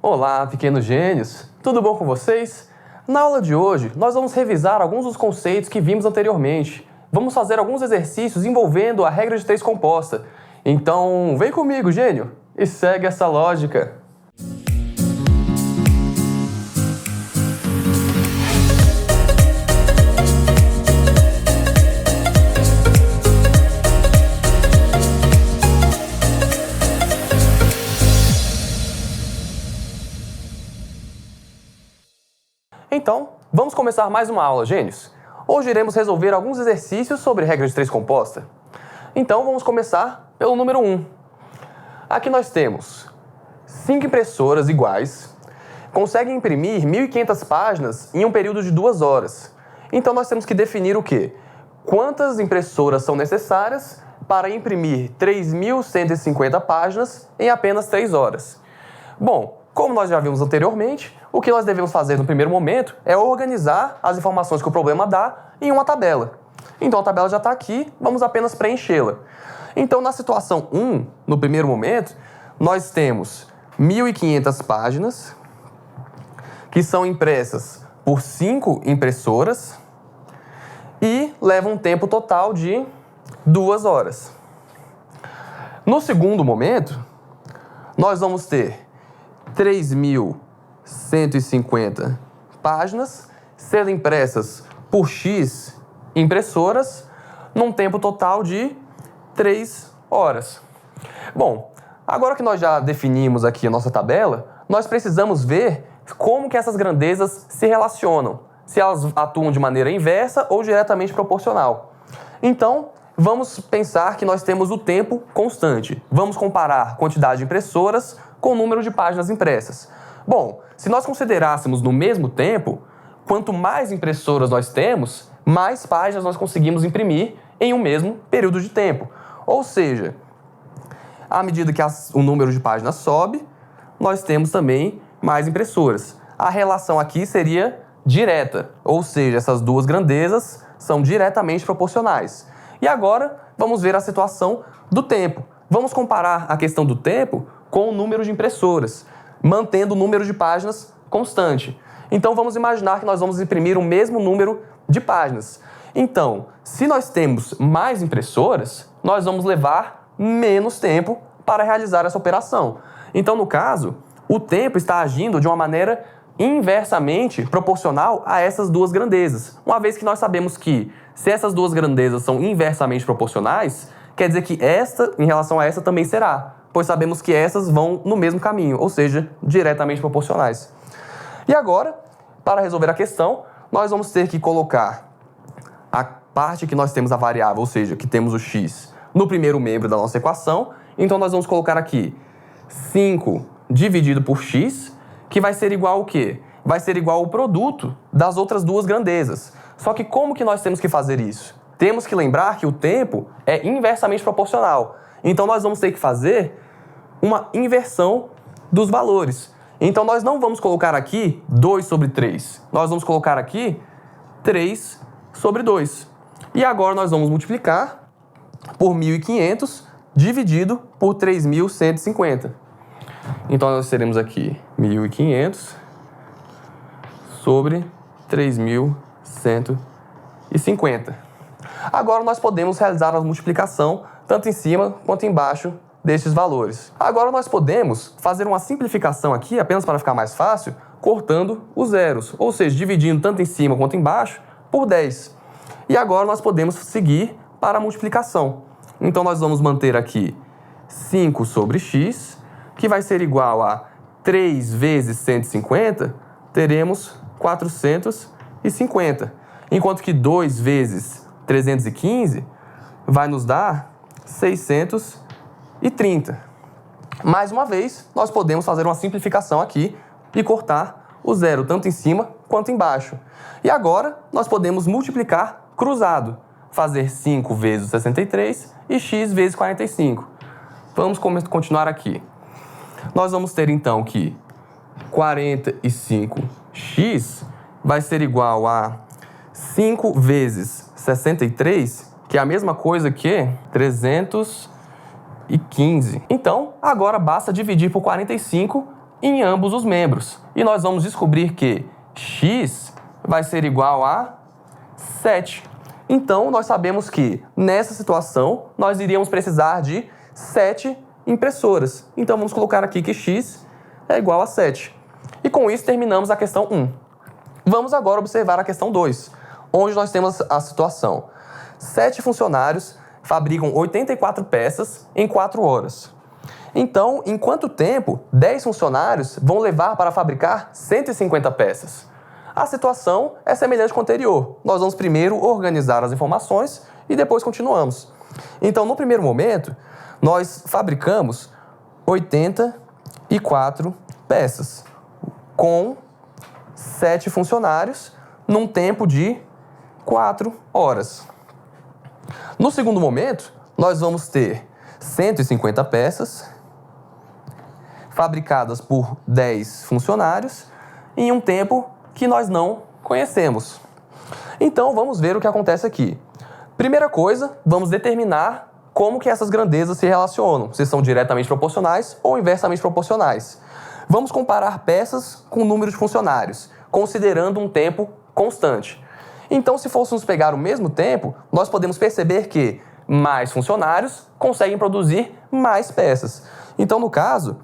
Olá, pequenos gênios! Tudo bom com vocês? Na aula de hoje, nós vamos revisar alguns dos conceitos que vimos anteriormente. Vamos fazer alguns exercícios envolvendo a regra de 3 composta. Então, vem comigo, gênio, e segue essa lógica. Então, vamos começar mais uma aula, gênios. Hoje iremos resolver alguns exercícios sobre regra de 3 composta. Então, vamos começar pelo número 1. Aqui nós temos 5 impressoras iguais, conseguem imprimir 1.500 páginas em um período de 2 horas. Então, nós temos que definir o quê? Quantas impressoras são necessárias para imprimir 3.150 páginas em apenas 3 horas? Bom, como nós já vimos anteriormente, o que nós devemos fazer no primeiro momento é organizar as informações que o problema dá em uma tabela. Então a tabela já está aqui, vamos apenas preenchê-la. Então na situação 1, no primeiro momento, nós temos 1.500 páginas que são impressas por 5 impressoras e levam um tempo total de 2 horas. No segundo momento, nós vamos ter 3.150 páginas sendo impressas por X impressoras num tempo total de 3 horas. Bom, agora que nós já definimos aqui a nossa tabela, nós precisamos ver como que essas grandezas se relacionam, se elas atuam de maneira inversa ou diretamente proporcional. Então, vamos pensar que nós temos o tempo constante. Vamos comparar quantidade de impressoras com o número de páginas impressas. Bom, se nós considerássemos no mesmo tempo, quanto mais impressoras nós temos, mais páginas nós conseguimos imprimir em um mesmo período de tempo. Ou seja, à medida que o número de páginas sobe, nós temos também mais impressoras. A relação aqui seria direta, ou seja, essas duas grandezas são diretamente proporcionais. E agora, vamos ver a situação do tempo. Vamos comparar a questão do tempo com o número de impressoras, mantendo o número de páginas constante. Então, vamos imaginar que nós vamos imprimir o mesmo número de páginas. Então, se nós temos mais impressoras, nós vamos levar menos tempo para realizar essa operação. Então, no caso, o tempo está agindo de uma maneira inversamente proporcional a essas duas grandezas. Uma vez que nós sabemos que, se essas duas grandezas são inversamente proporcionais, quer dizer que esta, em relação a essa, também será, pois sabemos que essas vão no mesmo caminho, ou seja, diretamente proporcionais. E agora, para resolver a questão, nós vamos ter que colocar a parte que nós temos a variável, ou seja, que temos o x, no primeiro membro da nossa equação. Então nós vamos colocar aqui 5 dividido por x, que vai ser igual ao quê? Vai ser igual ao produto das outras duas grandezas. Só que como que nós temos que fazer isso? Temos que lembrar que o tempo é inversamente proporcional. Então, nós vamos ter que fazer uma inversão dos valores. Então, nós não vamos colocar aqui 2 sobre 3. Nós vamos colocar aqui 3 sobre 2. E agora, nós vamos multiplicar por 1.500 dividido por 3.150. Então, nós teremos aqui 1.500 sobre 3.150. Agora, nós podemos realizar a multiplicação tanto em cima quanto embaixo destes valores. Agora nós podemos fazer uma simplificação aqui, apenas para ficar mais fácil, cortando os zeros, ou seja, dividindo tanto em cima quanto embaixo por 10. E agora nós podemos seguir para a multiplicação. Então nós vamos manter aqui 5 sobre x, que vai ser igual a 3 vezes 150, teremos 450. Enquanto que 2 vezes 315 vai nos dar 630. Mais uma vez, nós podemos fazer uma simplificação aqui e cortar o zero, tanto em cima quanto embaixo. E agora, nós podemos multiplicar cruzado, fazer 5 vezes 63 e x vezes 45. Vamos continuar aqui. Nós vamos ter, então, que 45x vai ser igual a 5 vezes 63, que é a mesma coisa que 315. Então, agora basta dividir por 45 em ambos os membros. E nós vamos descobrir que x vai ser igual a 7. Então, nós sabemos que, nessa situação, nós iríamos precisar de 7 impressoras. Então, vamos colocar aqui que x é igual a 7. E com isso, terminamos a questão 1. Vamos agora observar a questão 2, onde nós temos a situação. 7 funcionários fabricam 84 peças em 4 horas. Então, em quanto tempo 10 funcionários vão levar para fabricar 150 peças? A situação é semelhante com a anterior. Nós vamos primeiro organizar as informações e depois continuamos. Então, no primeiro momento, nós fabricamos 84 peças com 7 funcionários num tempo de 4 horas. No segundo momento, nós vamos ter 150 peças fabricadas por 10 funcionários em um tempo que nós não conhecemos. Então, vamos ver o que acontece aqui. Primeira coisa, vamos determinar como que essas grandezas se relacionam, se são diretamente proporcionais ou inversamente proporcionais. Vamos comparar peças com o número de funcionários, considerando um tempo constante. Então, se fôssemos pegar o mesmo tempo, nós podemos perceber que mais funcionários conseguem produzir mais peças. Então, no caso,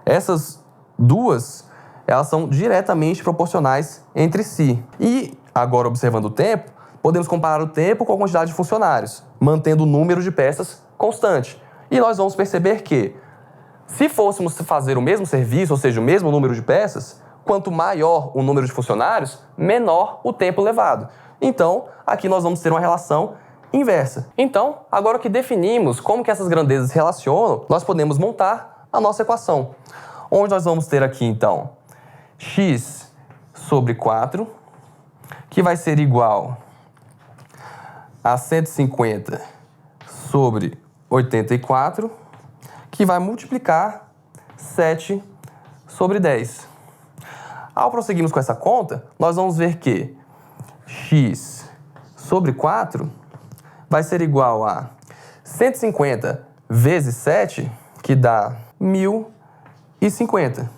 essas duas, elas são diretamente proporcionais entre si. E, agora observando o tempo, podemos comparar o tempo com a quantidade de funcionários, mantendo o número de peças constante. E nós vamos perceber que, se fôssemos fazer o mesmo serviço, ou seja, o mesmo número de peças, quanto maior o número de funcionários, menor o tempo levado. Então, aqui nós vamos ter uma relação inversa. Então, agora que definimos como que essas grandezas se relacionam, nós podemos montar a nossa equação, onde nós vamos ter aqui, então, x sobre 4, que vai ser igual a 150 sobre 84, que vai multiplicar 7 sobre 10. Ao prosseguirmos com essa conta, nós vamos ver que x sobre 4 vai ser igual a 150 vezes 7, que dá 1050,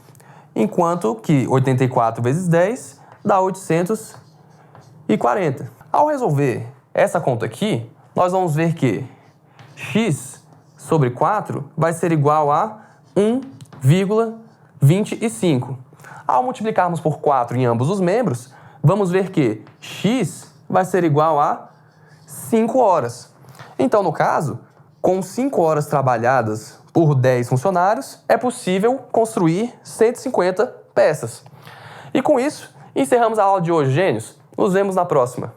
enquanto que 84 vezes 10 dá 840. Ao resolver essa conta aqui, nós vamos ver que x sobre 4 vai ser igual a 1,25. Ao multiplicarmos por 4 em ambos os membros, vamos ver que x vai ser igual a 5 horas. Então, no caso, com 5 horas trabalhadas por 10 funcionários, é possível construir 150 peças. E com isso, encerramos a aula de hoje, gênios. Nos vemos na próxima.